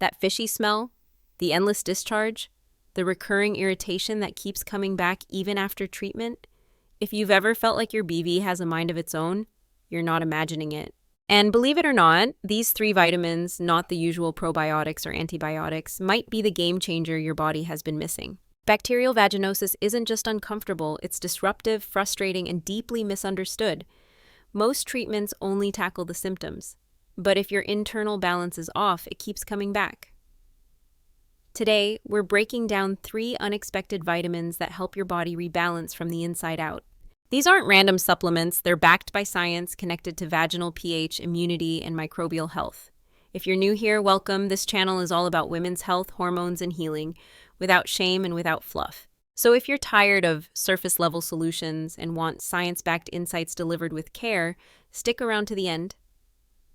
That fishy smell, the endless discharge, the recurring irritation that keeps coming back even after treatment. If you've ever felt like your BV has a mind of its own, you're not imagining it. And believe it or not, these three vitamins, not the usual probiotics or antibiotics, might be the game changer your body has been missing. Bacterial vaginosis isn't just uncomfortable, it's disruptive, frustrating, and deeply misunderstood. Most treatments only tackle the symptoms, but if your internal balance is off, it keeps coming back. Today, we're breaking down 3 unexpected vitamins that help your body rebalance from the inside out. These aren't random supplements, they're backed by science connected to vaginal pH, immunity, and microbial health. If you're new here, welcome. This channel is all about women's health, hormones, and healing, without shame and without fluff. So if you're tired of surface-level solutions and want science-backed insights delivered with care, stick around to the end,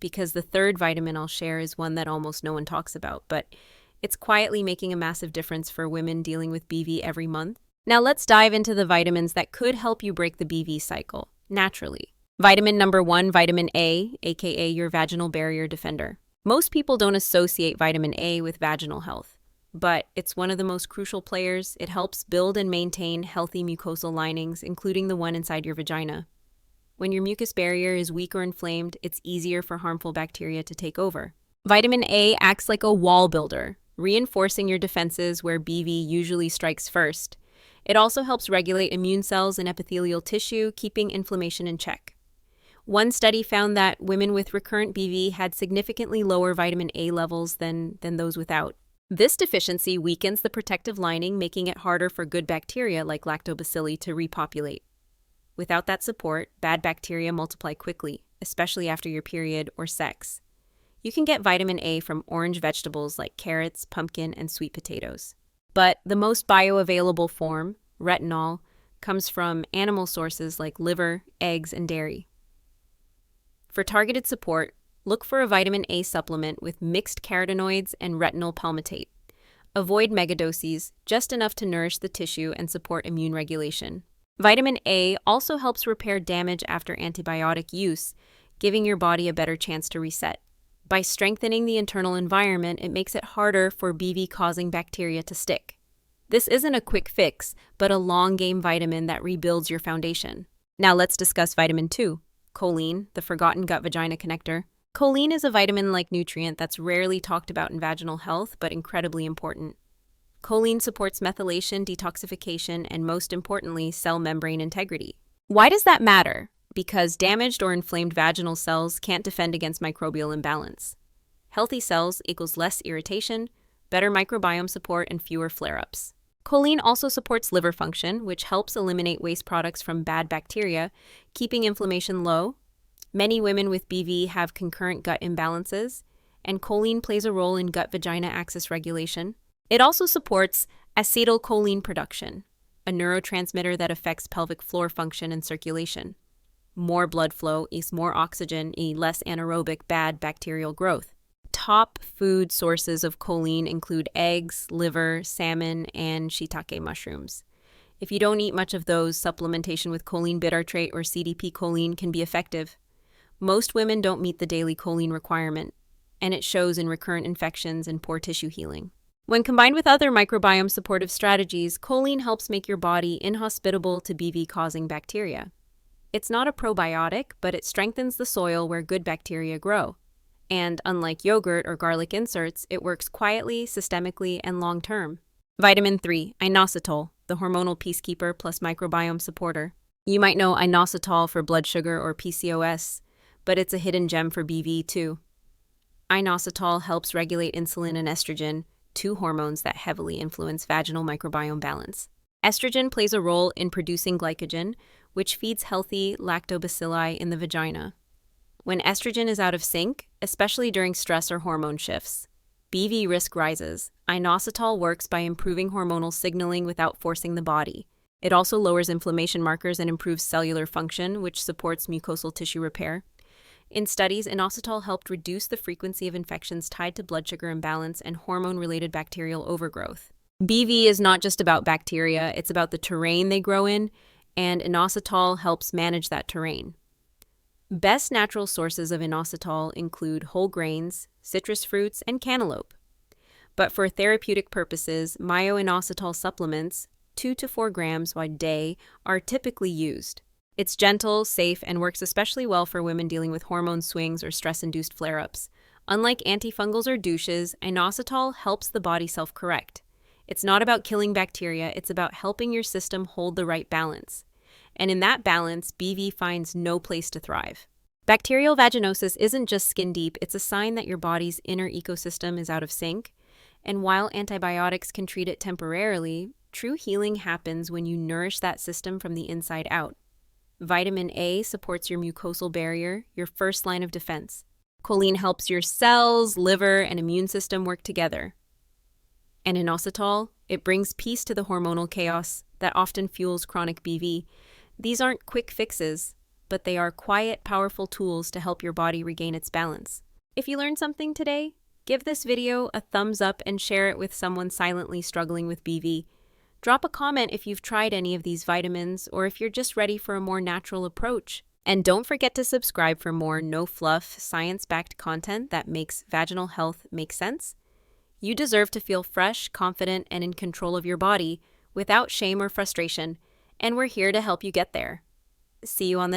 because the third vitamin I'll share is one that almost no one talks about, but it's quietly making a massive difference for women dealing with BV every month. Now let's dive into the vitamins that could help you break the BV cycle, naturally. Vitamin number 1, vitamin A, aka your vaginal barrier defender. Most people don't associate vitamin A with vaginal health, but it's one of the most crucial players. It helps build and maintain healthy mucosal linings, including the one inside your vagina. When your mucous barrier is weak or inflamed, it's easier for harmful bacteria to take over. Vitamin A acts like a wall builder, reinforcing your defenses where BV usually strikes first. It also helps regulate immune cells and epithelial tissue, keeping inflammation in check. One study found that women with recurrent BV had significantly lower vitamin A levels than those without. This deficiency weakens the protective lining, making it harder for good bacteria like lactobacilli to repopulate. Without that support, bad bacteria multiply quickly, especially after your period or sex. You can get vitamin A from orange vegetables like carrots, pumpkin, and sweet potatoes. But the most bioavailable form, retinol, comes from animal sources like liver, eggs, and dairy. For targeted support, look for a vitamin A supplement with mixed carotenoids and retinol palmitate. Avoid megadoses, just enough to nourish the tissue and support immune regulation. Vitamin A also helps repair damage after antibiotic use, giving your body a better chance to reset. By strengthening the internal environment, it makes it harder for BV-causing bacteria to stick. This isn't a quick fix, but a long-game vitamin that rebuilds your foundation. Now let's discuss vitamin 2, choline, the forgotten gut-vagina connector. Choline is a vitamin-like nutrient that's rarely talked about in vaginal health, but incredibly important. Choline supports methylation, detoxification, and most importantly, cell membrane integrity. Why does that matter? Because damaged or inflamed vaginal cells can't defend against microbial imbalance. Healthy cells equals less irritation, better microbiome support, and fewer flare-ups. Choline also supports liver function, which helps eliminate waste products from bad bacteria, keeping inflammation low. Many women with BV have concurrent gut imbalances, and choline plays a role in gut-vagina axis regulation. It also supports acetylcholine production, a neurotransmitter that affects pelvic floor function and circulation. More blood flow is more oxygen, less anaerobic bad bacterial growth. Top food sources of choline include eggs, liver, salmon, and shiitake mushrooms. If you don't eat much of those, supplementation with choline bitartrate or CDP choline can be effective. Most women don't meet the daily choline requirement, and it shows in recurrent infections and poor tissue healing. When combined with other microbiome supportive strategies, choline helps make your body inhospitable to BV-causing bacteria. It's not a probiotic, but it strengthens the soil where good bacteria grow. And unlike yogurt or garlic inserts, it works quietly, systemically, and long-term. Vitamin 3, inositol, the hormonal peacekeeper plus microbiome supporter. You might know inositol for blood sugar or PCOS, but it's a hidden gem for BV too. Inositol helps regulate insulin and estrogen, 2 hormones that heavily influence vaginal microbiome balance. Estrogen plays a role in producing glycogen, which feeds healthy lactobacilli in the vagina. When estrogen is out of sync, especially during stress or hormone shifts, BV risk rises. Inositol works by improving hormonal signaling without forcing the body. It also lowers inflammation markers and improves cellular function, which supports mucosal tissue repair. In studies, inositol helped reduce the frequency of infections tied to blood sugar imbalance and hormone-related bacterial overgrowth. BV is not just about bacteria, it's about the terrain they grow in, and inositol helps manage that terrain. Best natural sources of inositol include whole grains, citrus fruits, and cantaloupe. But for therapeutic purposes, myo-inositol supplements, 2 to 4 grams a day, are typically used. It's gentle, safe, and works especially well for women dealing with hormone swings or stress-induced flare-ups. Unlike antifungals or douches, inositol helps the body self-correct. It's not about killing bacteria, it's about helping your system hold the right balance. And in that balance, BV finds no place to thrive. Bacterial vaginosis isn't just skin deep, it's a sign that your body's inner ecosystem is out of sync. And while antibiotics can treat it temporarily, true healing happens when you nourish that system from the inside out. Vitamin A supports your mucosal barrier, your first line of defense. Choline helps your cells, liver, and immune system work together. And inositol, it brings peace to the hormonal chaos that often fuels chronic BV. These aren't quick fixes, but they are quiet, powerful tools to help your body regain its balance. If you learned something today, give this video a thumbs up and share it with someone silently struggling with BV. Drop a comment if you've tried any of these vitamins or if you're just ready for a more natural approach. And don't forget to subscribe for more no-fluff, science-backed content that makes vaginal health make sense. You deserve to feel fresh, confident, and in control of your body without shame or frustration, and we're here to help you get there. See you on the next